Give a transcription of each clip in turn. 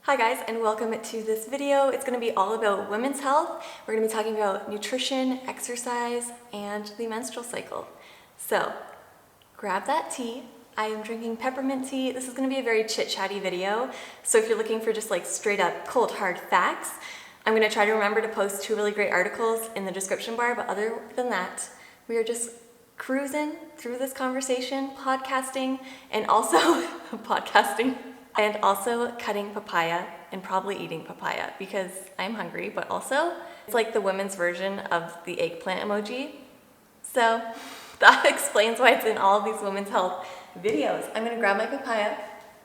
Hi guys, and welcome to this video. It's going to be all about women's health. We're going to be talking about nutrition, exercise, and the menstrual cycle. So grab that tea. I am drinking peppermint tea. This is going to be a very chit-chatty video. So if you're looking for just like straight up cold hard facts, I'm going to try to remember to post 2 really great articles in the description bar. But other than that, we are just cruising through this conversation, podcasting, and also podcasting. And also cutting papaya and probably eating papaya because I'm hungry, but also it's like the women's version of the eggplant emoji. So that explains why it's in all of these women's health videos. I'm gonna grab my papaya.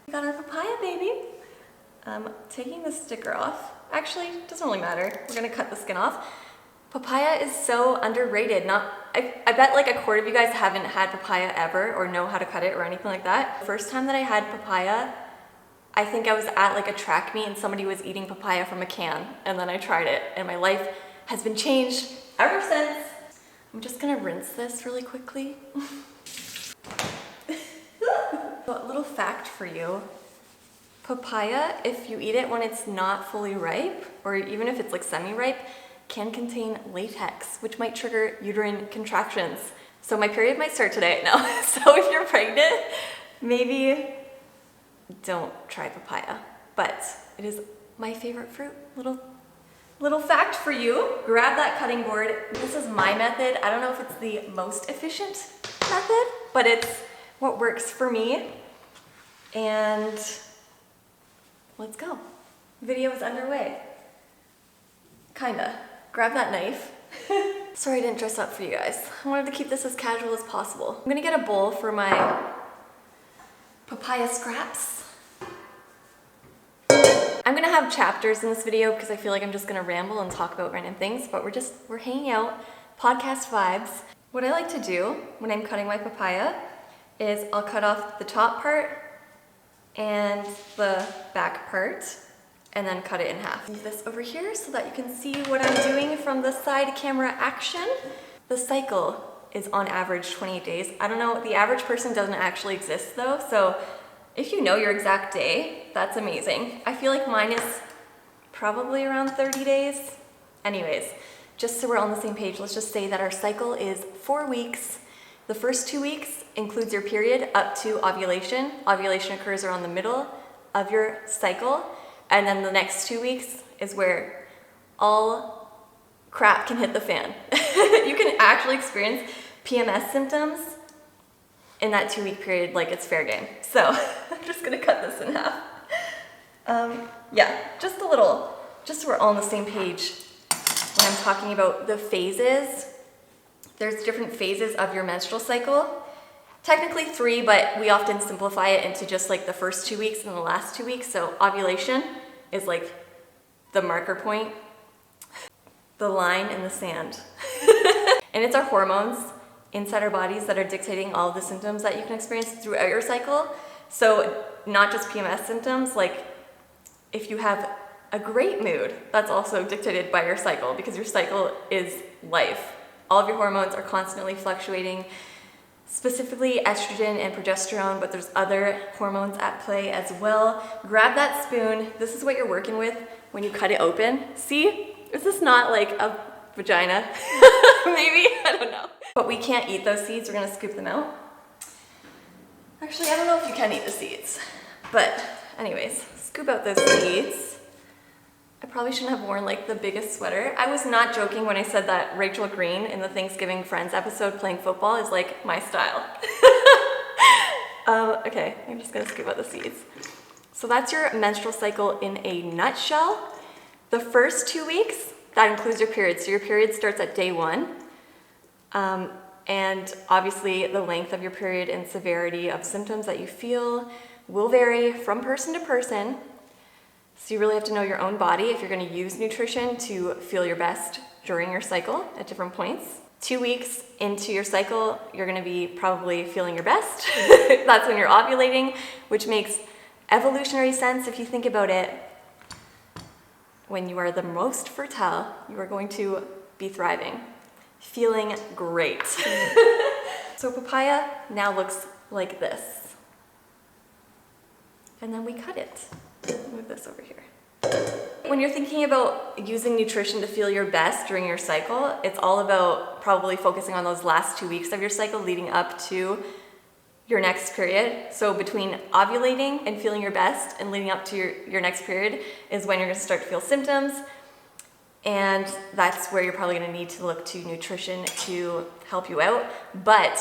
We got our papaya, baby. Taking the sticker off. Actually, it doesn't really matter. We're gonna cut the skin off. Papaya is so underrated. I bet like a quarter of you guys haven't had papaya ever or know how to cut it or anything like that. The first time that I had papaya, I think I was at like a track meet and somebody was eating papaya from a can, and then I tried it and my life has been changed ever since. I'm just gonna rinse this really quickly. A little fact for you. Papaya, if you eat it when it's not fully ripe, or even if it's like semi-ripe, can contain latex, which might trigger uterine contractions. So my period might start today. No, so if you're pregnant, maybe don't try papaya, but it is my favorite fruit. Little fact for you, grab that cutting board. This is my method. I don't know if it's the most efficient method, but it's what works for me. And let's go. Video is underway. Kinda. Grab that knife. Sorry I didn't dress up for you guys. I wanted to keep this as casual as possible. I'm gonna get a bowl for my papaya scraps. I'm gonna have chapters in this video because I feel like I'm just gonna ramble and talk about random things, but we're hanging out, podcast vibes. What I like to do when I'm cutting my papaya is I'll cut off the top part and the back part and then cut it in half. Move this over here so that you can see what I'm doing from the side camera action. The cycle is on average 28 days. I don't know, the average person doesn't actually exist though, so if you know your exact day, that's amazing. I feel like mine is probably around 30 days. Anyways, just so we're on the same page, let's just say that our cycle is 4 weeks. The first 2 weeks includes your period up to ovulation. Ovulation occurs around the middle of your cycle. And then the next 2 weeks is where all crap can hit the fan. You can actually experience PMS symptoms in that 2-week period, like it's fair game. So I'm just gonna cut this in half. Yeah, just a little, just so we're all on the same page when I'm talking about the phases. There's different phases of your menstrual cycle. Technically 3, but we often simplify it into just like the first 2 weeks and the last 2 weeks. So ovulation is like the marker point, the line in the sand. And it's our hormones inside our bodies that are dictating all of the symptoms that you can experience throughout your cycle. So not just PMS symptoms, like if you have a great mood, that's also dictated by your cycle because your cycle is life. All of your hormones are constantly fluctuating, specifically estrogen and progesterone, but there's other hormones at play as well. Grab that spoon. This is what you're working with when you cut it open. See, is this not like a vagina? Maybe, I don't know. But we can't eat those seeds, we're gonna scoop them out. Actually, I don't know if you can eat the seeds, but anyways, scoop out those seeds. I probably shouldn't have worn like the biggest sweater. I was not joking when I said that Rachel Green in the Thanksgiving Friends episode playing football is like my style. Okay, I'm just gonna scoop out the seeds. So that's your menstrual cycle in a nutshell. The first 2 weeks, that includes your period. So your period starts at day 1. And obviously the length of your period and severity of symptoms that you feel will vary from person to person. So you really have to know your own body if you're going to use nutrition to feel your best during your cycle at different points. 2 weeks into your cycle, you're going to be probably feeling your best. That's when you're ovulating, which makes evolutionary sense if you think about it. When you are the most fertile, you are going to be thriving, feeling great. So papaya now looks like this. And then we cut it. Move this over here. when you're thinking about using nutrition to feel your best during your cycle, it's all about probably focusing on those last 2 weeks of your cycle leading up to your next period. So between ovulating and feeling your best and leading up to your next period is when you're going to start to feel symptoms. And that's where you're probably going to need to look to nutrition to help you out. But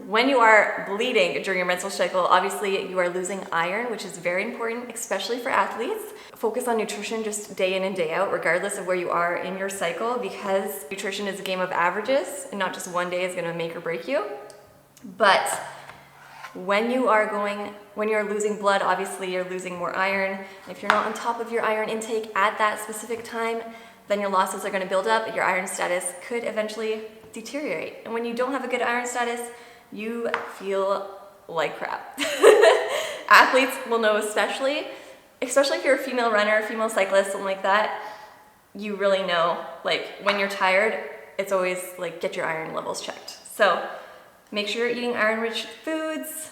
when you are bleeding during your menstrual cycle, obviously you are losing iron, which is very important, especially for athletes. Focus on nutrition just day in and day out, regardless of where you are in your cycle, because nutrition is a game of averages and not just one day is going to make or break you. But when you're losing blood, obviously you're losing more iron. And if you're not on top of your iron intake at that specific time, then your losses are going to build up. Your iron status could eventually deteriorate. And when you don't have a good iron status, you feel like crap. Athletes will know especially if you're a female runner, female cyclist, something like that, you really know, like when you're tired, it's always like get your iron levels checked. So make sure you're eating iron-rich foods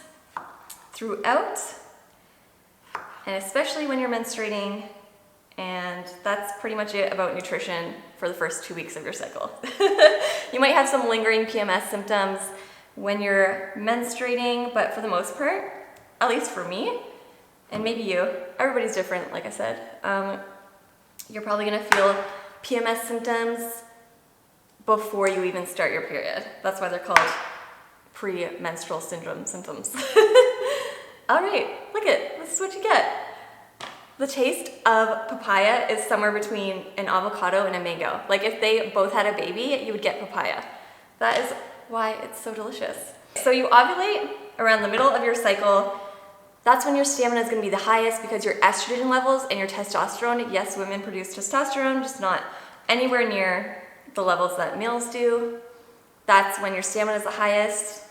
throughout, and especially when you're menstruating. And that's pretty much it about nutrition for the first 2 weeks of your cycle. You might have some lingering PMS symptoms when you're menstruating, but for the most part, at least for me, and maybe you, everybody's different, like I said, you're probably gonna feel PMS symptoms before you even start your period. That's why they're called premenstrual syndrome symptoms. All right, look it, this is what you get. The taste of papaya is somewhere between an avocado and a mango. Like if they both had a baby, you would get papaya. That is why it's so delicious. So you ovulate around the middle of your cycle. That's when your stamina is going to be the highest because your estrogen levels and your testosterone, yes, women produce testosterone, just not anywhere near the levels that males do. That's when your stamina is the highest.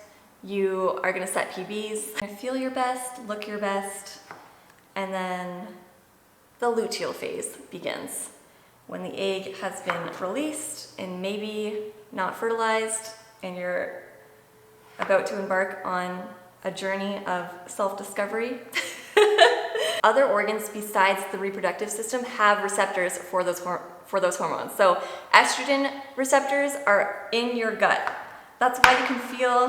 You are going to set PBs. You're going to feel your best, look your best, and then the luteal phase begins when the egg has been released and maybe not fertilized, and you're about to embark on a journey of self-discovery. Other organs besides the reproductive system have receptors for those hormones. So estrogen receptors are in your gut. That's why you can feel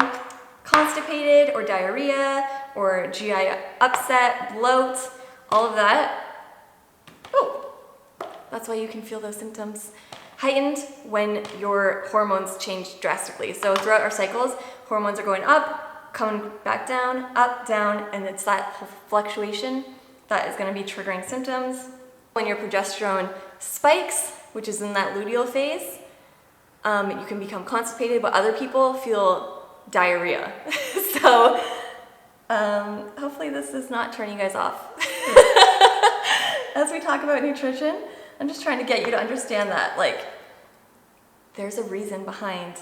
constipated or diarrhea or GI upset, bloat, all of that. Oh, that's why you can feel those symptoms heightened when your hormones change drastically. So throughout our cycles, hormones are going up, coming back down, up, down, and it's that fluctuation that is going to be triggering symptoms. When your progesterone spikes, which is in that luteal phase, you can become constipated, but other people feel diarrhea. So hopefully this is not turning you guys off. As we talk about nutrition, I'm just trying to get you to understand that, like, there's a reason behind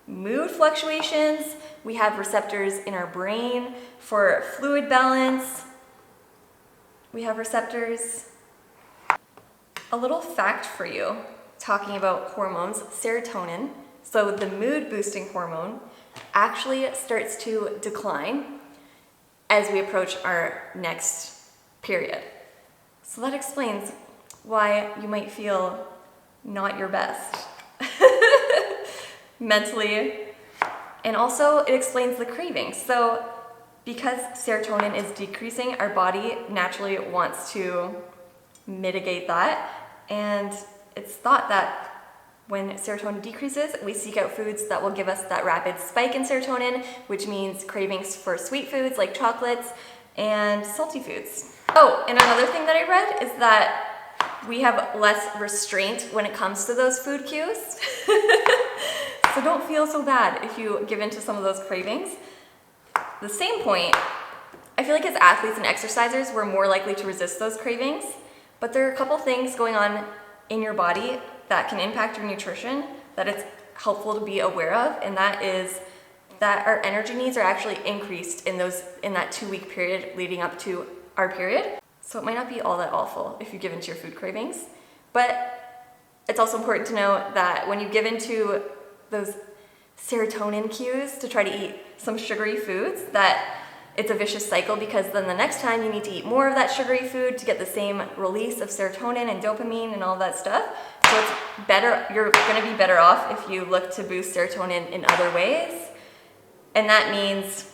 mood fluctuations. We have receptors in our brain for fluid balance. We have receptors. A little fact for you, talking about hormones, serotonin, so the mood boosting hormone, actually starts to decline as we approach our next period. So that explains why you might feel not your best mentally. And also it explains the cravings. So because serotonin is decreasing, our body naturally wants to mitigate that. And it's thought that when serotonin decreases, we seek out foods that will give us that rapid spike in serotonin, which means cravings for sweet foods like chocolates and salty foods. Oh, and another thing that I read is that we have less restraint when it comes to those food cues. So don't feel so bad if you give in to some of those cravings. The same point, I feel like as athletes and exercisers, we're more likely to resist those cravings, but there are a couple things going on in your body that can impact your nutrition that it's helpful to be aware of, and that is that our energy needs are actually increased in that 2-week period leading up to our period. So it might not be all that awful if you give into your food cravings, but it's also important to know that when you give into those serotonin cues to try to eat some sugary foods, that it's a vicious cycle because then the next time you need to eat more of that sugary food to get the same release of serotonin and dopamine and all that stuff. So it's better, you're gonna be better off if you look to boost serotonin in other ways. And that means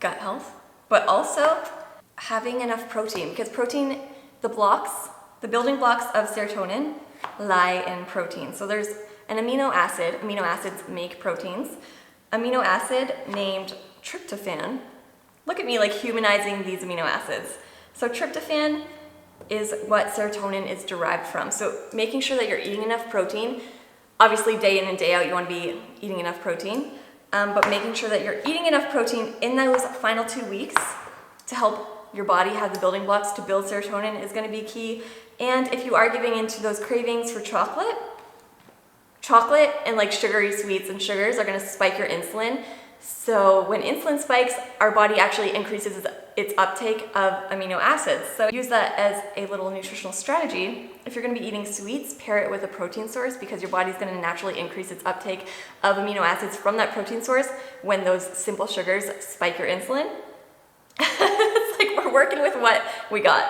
gut health, but also having enough protein, because protein, the building blocks of serotonin lie in protein. So there's an amino acids make proteins. Amino acid named tryptophan. Look at me like humanizing these amino acids. So tryptophan is what serotonin is derived from. So making sure that you're eating enough protein, obviously day in and day out you want to be eating enough protein, but making sure that you're eating enough protein in those final 2 weeks to help your body have the building blocks to build serotonin is going to be key. And if you are giving into those cravings for chocolate and like sugary sweets and sugars are going to spike your insulin. So when insulin spikes, our body actually increases its uptake of amino acids. So use that as a little nutritional strategy. If you're going to be eating sweets, pair it with a protein source because your body's going to naturally increase its uptake of amino acids from that protein source when those simple sugars spike your insulin. It's like we're working with what we got.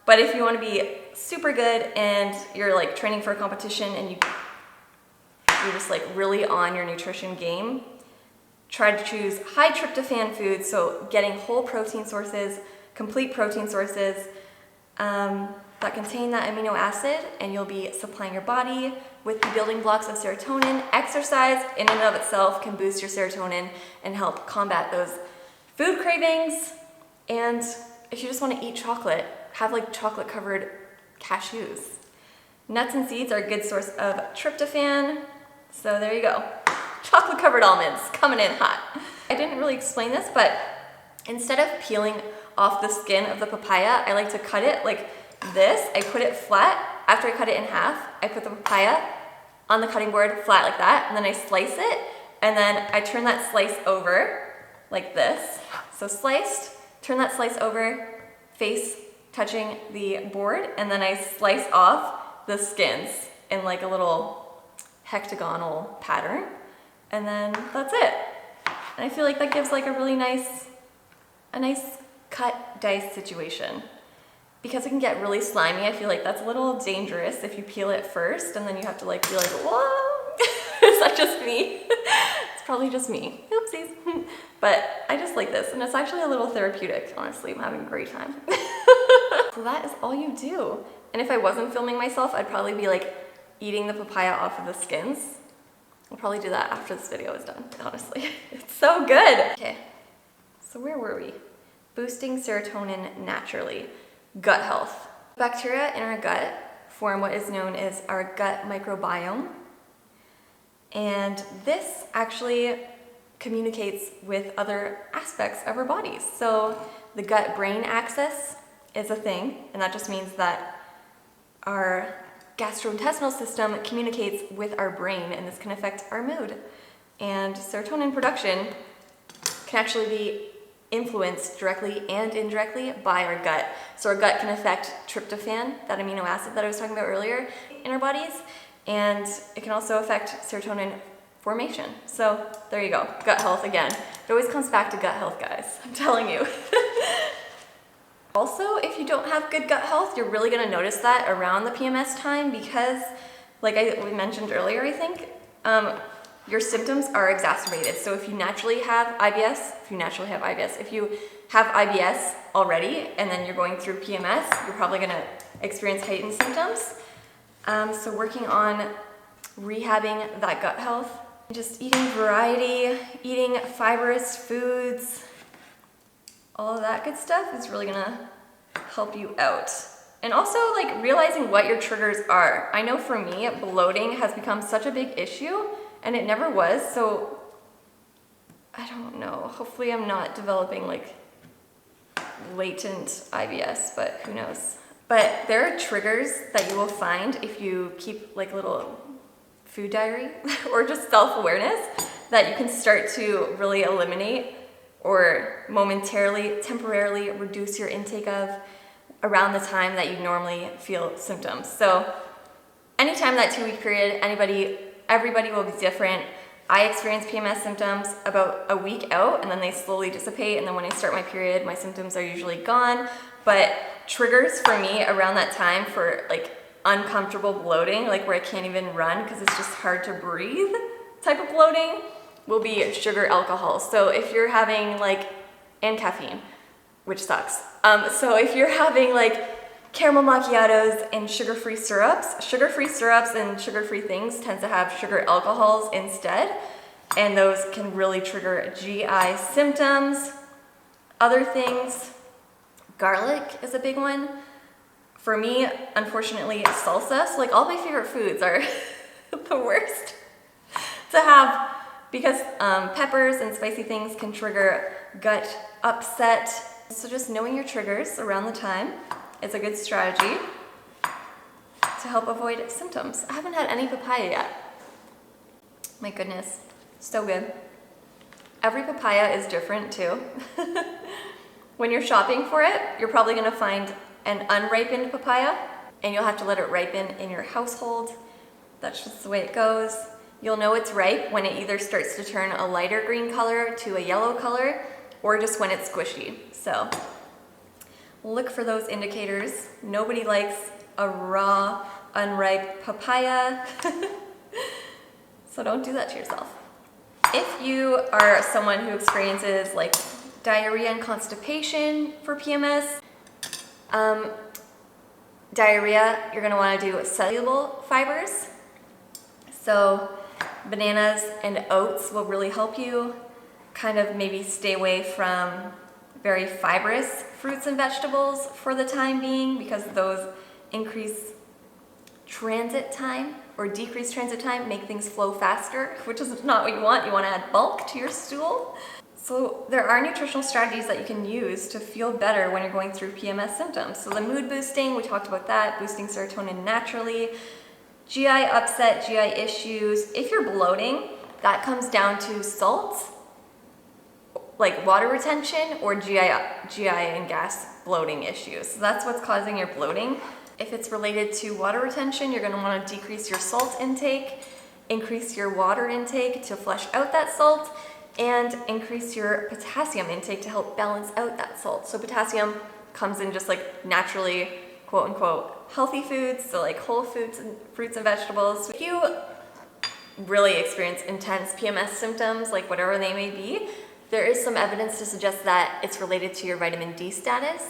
But if you want to be super good and you're like training for a competition and you're just like really on your nutrition game, try to choose high tryptophan foods, so getting whole protein sources, complete protein sources that contain that amino acid, and you'll be supplying your body with the building blocks of serotonin. Exercise in and of itself can boost your serotonin and help combat those food cravings. And if you just want to eat chocolate, have like chocolate covered cashews. Nuts and seeds are a good source of tryptophan. So there you go. Chocolate covered almonds coming in hot. I didn't really explain this, but instead of peeling off the skin of the papaya, I like to cut it like this. I put it flat. After I cut it in half, I put the papaya on the cutting board flat like that, and then I slice it, and then I turn that slice over like this. So sliced, turn that slice over, face touching the board, and then I slice off the skins in like a little hexagonal pattern, and then that's it. And I feel like that gives like a really nice cut dice situation. Because it can get really slimy, I feel like that's a little dangerous if you peel it first and then you have to like be like, whoa, is that just me? It's probably just me, oopsies. But I just like this, and it's actually a little therapeutic, honestly. I'm having a great time. So that is all you do. And if I wasn't filming myself, I'd probably be like eating the papaya off of the skins. I'll probably do that after this video is done, honestly. It's so good. Okay, so where were we? Boosting serotonin naturally. Gut health. Bacteria in our gut form what is known as our gut microbiome. And this actually communicates with other aspects of our bodies. So the gut-brain axis is a thing, and that just means that our gastrointestinal system communicates with our brain, and this can affect our mood. And serotonin production can actually be influenced directly and indirectly by our gut. So our gut can affect tryptophan, that amino acid that I was talking about earlier, in our bodies, and it can also affect serotonin formation. So there you go, gut health again. It always comes back to gut health, guys, I'm telling you. Also, if you don't have good gut health, you're really gonna notice that around the PMS time because, like we mentioned earlier, I think, your symptoms are exacerbated. So if you naturally have IBS, if you have IBS already and then you're going through PMS, you're probably gonna experience heightened symptoms. So working on rehabbing that gut health, just eating variety, eating fibrous foods, all of that good stuff is really gonna help you out. And also like realizing what your triggers are. I know for me, bloating has become such a big issue and it never was, so I don't know. Hopefully I'm not developing like latent IBS, but who knows. But there are triggers that you will find if you keep like a little food diary or just self-awareness that you can start to really eliminate or temporarily reduce your intake of around the time that you normally feel symptoms. So anytime that 2-week period, everybody will be different. I experience PMS symptoms about a week out, and then they slowly dissipate, and then when I start my period, my symptoms are usually gone. But triggers for me around that time for like uncomfortable bloating, like where I can't even run because it's just hard to breathe type of bloating, will be sugar, alcohol. So if you're having and caffeine, which sucks. So if you're having caramel macchiatos and sugar-free syrups and sugar-free things tends to have sugar alcohols instead, and those can really trigger GI symptoms. Other things, garlic is a big one. For me, unfortunately, salsa. So all my favorite foods are the worst to have because peppers and spicy things can trigger gut upset. So just knowing your triggers around the time is a good strategy to help avoid symptoms. I haven't had any papaya yet. My goodness, so good. Every papaya is different too. When you're shopping for it, you're probably gonna find an unripened papaya, and you'll have to let it ripen in your household. That's just the way it goes. You'll know it's ripe when it either starts to turn a lighter green color to a yellow color, or just when it's squishy. So look for those indicators. Nobody likes a raw, unripe papaya. So don't do that to yourself. If you are someone who experiences diarrhea and constipation for PMS, diarrhea, you're gonna wanna do soluble fibers. So bananas and oats will really help you kind of maybe stay away from very fibrous fruits and vegetables for the time being, because those increase transit time or decrease transit time, make things flow faster, which is not what you want. You want to add bulk to your stool. So there are nutritional strategies that you can use to feel better when you're going through PMS symptoms. So the mood boosting, we talked about that, boosting serotonin naturally. GI upset, GI issues. If you're bloating, that comes down to salt, like water retention, or GI and gas bloating issues. So that's what's causing your bloating. If it's related to water retention, you're gonna wanna decrease your salt intake, increase your water intake to flush out that salt, and increase your potassium intake to help balance out that salt. So potassium comes in just naturally, quote unquote, healthy foods, so whole foods and fruits and vegetables. If you really experience intense PMS symptoms, whatever they may be, there is some evidence to suggest that it's related to your vitamin D status,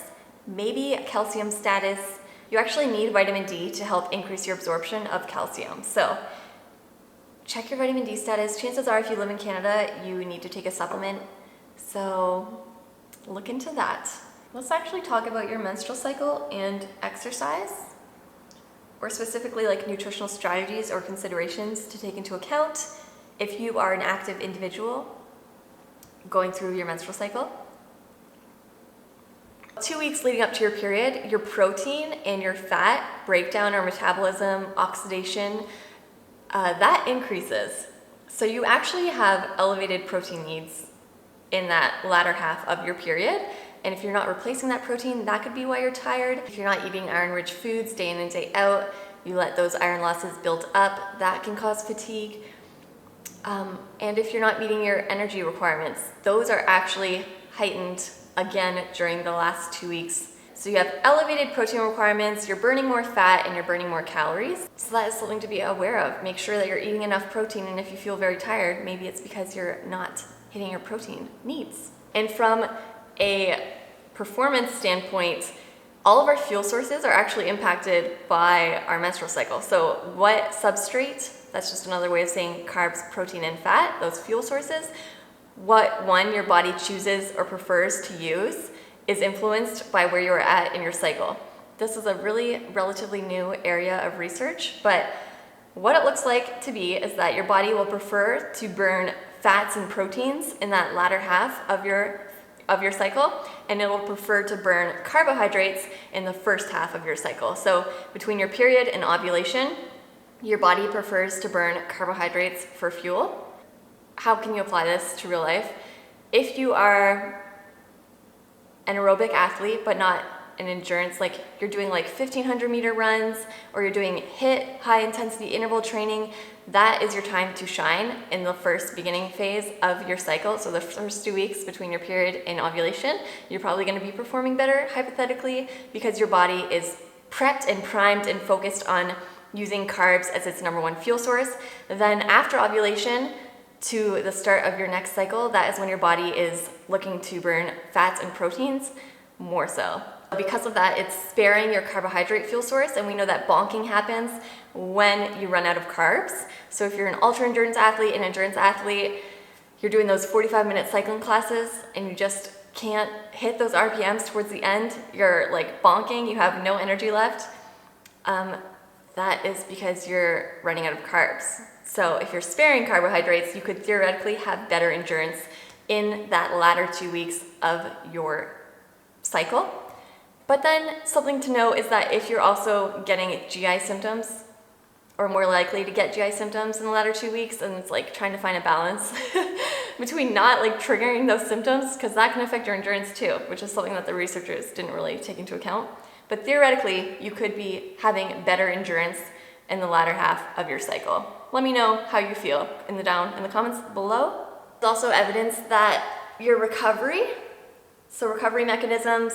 maybe calcium status. You actually need vitamin D to help increase your absorption of calcium. So check your vitamin D status. Chances are if you live in Canada, you need to take a supplement. So look into that. Let's actually talk about your menstrual cycle and exercise, or specifically nutritional strategies or considerations to take into account if you are an active individual going through your menstrual cycle. 2 weeks leading up to your period, your protein and your fat breakdown or metabolism, oxidation, that increases. So you actually have elevated protein needs in that latter half of your period. And if you're not replacing that protein, that could be why you're tired. If you're not eating iron-rich foods day in and day out, you let those iron losses build up, that can cause fatigue. And if you're not meeting your energy requirements, those are actually heightened again during the last 2 weeks. So you have elevated protein requirements, you're burning more fat, and you're burning more calories. So that is something to be aware of. Make sure that you're eating enough protein, and if you feel very tired, maybe it's because you're not hitting your protein needs. And from a performance standpoint, all of our fuel sources are actually impacted by our menstrual cycle. So what substrate, that's just another way of saying carbs, protein, and fat, those fuel sources, what one your body chooses or prefers to use is influenced by where you're at in your cycle. This is a really relatively new area of research, but what it looks like to be is that your body will prefer to burn fats and proteins in that latter half of your cycle, and it will prefer to burn carbohydrates in the first half of your cycle. So between your period and ovulation, your body prefers to burn carbohydrates for fuel. How can you apply this to real life? If you are an aerobic athlete but not an endurance, like you're doing like 1,500 meter runs, or you're doing HIIT, high intensity interval training, that is your time to shine in the first beginning phase of your cycle. So the first 2 weeks between your period and ovulation, you're probably going to be performing better, hypothetically, because your body is prepped and primed and focused on using carbs as its number one fuel source. Then after ovulation to the start of your next cycle, that is when your body is looking to burn fats and proteins more so. Because of that, it's sparing your carbohydrate fuel source, and we know that bonking happens when you run out of carbs. So if you're an ultra endurance athlete, an endurance athlete, you're doing those 45-minute cycling classes and you just can't hit those RPMs towards the end, you're like bonking, you have no energy left, that is because you're running out of carbs. So if you're sparing carbohydrates, you could theoretically have better endurance in that latter 2 weeks of your cycle. But then something to know is that if you're also getting GI symptoms, or more likely to get GI symptoms in the latter 2 weeks, and it's like trying to find a balance between not like triggering those symptoms, because that can affect your endurance too, which is something that the researchers didn't really take into account. But theoretically, you could be having better endurance in the latter half of your cycle. Let me know how you feel in the comments below. There's also evidence that your recovery mechanisms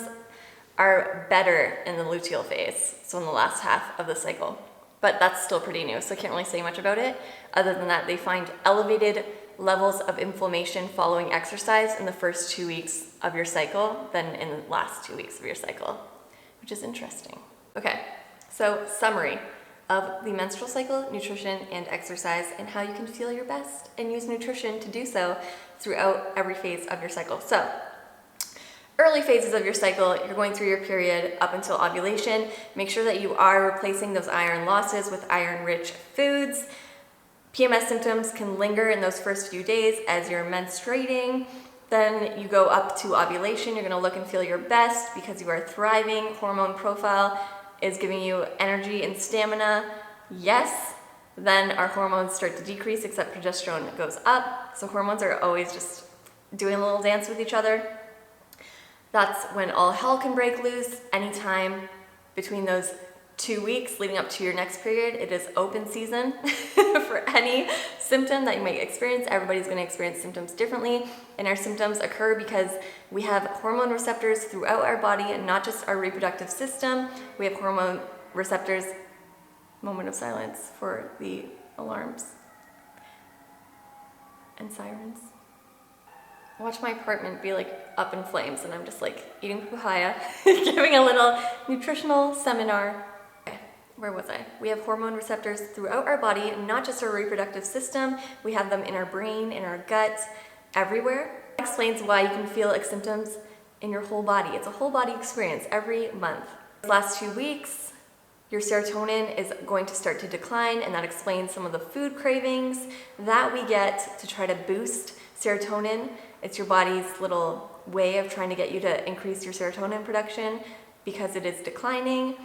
are better in the luteal phase, so in the last half of the cycle. But that's still pretty new, so I can't really say much about it. Other than that, they find elevated levels of inflammation following exercise in the first 2 weeks of your cycle than in the last 2 weeks of your cycle, which is interesting. Okay, so summary of the menstrual cycle, nutrition, and exercise, and how you can feel your best and use nutrition to do so throughout every phase of your cycle. So, early phases of your cycle, you're going through your period up until ovulation. Make sure that you are replacing those iron losses with iron-rich foods. PMS symptoms can linger in those first few days as you're menstruating. Then you go up to ovulation. You're going to look and feel your best because you are thriving. Hormone profile is giving you energy and stamina. Yes. Then our hormones start to decrease, except progesterone goes up. So hormones are always just doing a little dance with each other. That's when all hell can break loose. Anytime between those 2 weeks leading up to your next period, it is open season for any symptom that you might experience. Everybody's going to experience symptoms differently, and our symptoms occur because we have hormone receptors throughout our body, and not just our reproductive system. We have hormone receptors. Moment of silence for the alarms and sirens. Watch my apartment be like up in flames, and I'm just like eating papaya, giving a little nutritional seminar. Okay, where was I? We have hormone receptors throughout our body, not just our reproductive system. We have them in our brain, in our gut, everywhere. That explains why you can feel like symptoms in your whole body. It's a whole body experience every month. The last 2 weeks, your serotonin is going to start to decline, and that explains some of the food cravings that we get to try to boost serotonin. It's your body's little way of trying to get you to increase your serotonin production because it is declining.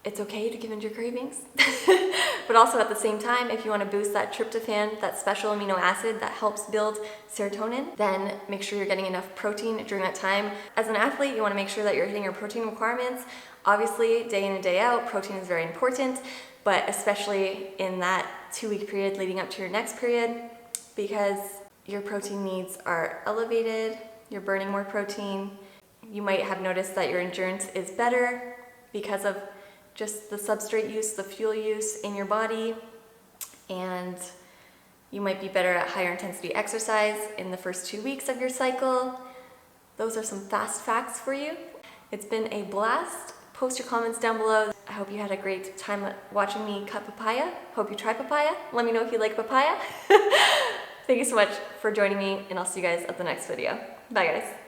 It's okay to give in to your cravings. But also at the same time, if you want to boost that tryptophan, that special amino acid that helps build serotonin, then make sure you're getting enough protein during that time. As an athlete, you want to make sure that you're hitting your protein requirements. Obviously, day in and day out, protein is very important, but especially in that 2-week period leading up to your next period, because your protein needs are elevated, you're burning more protein. You might have noticed that your endurance is better because of just the substrate use, the fuel use in your body, and you might be better at higher intensity exercise in the first 2 weeks of your cycle. Those are some fast facts for you. It's been a blast. Post your comments down below. I hope you had a great time watching me cut papaya. Hope you try papaya. Let me know if you like papaya. Thank you so much for joining me, and I'll see you guys at the next video. Bye guys.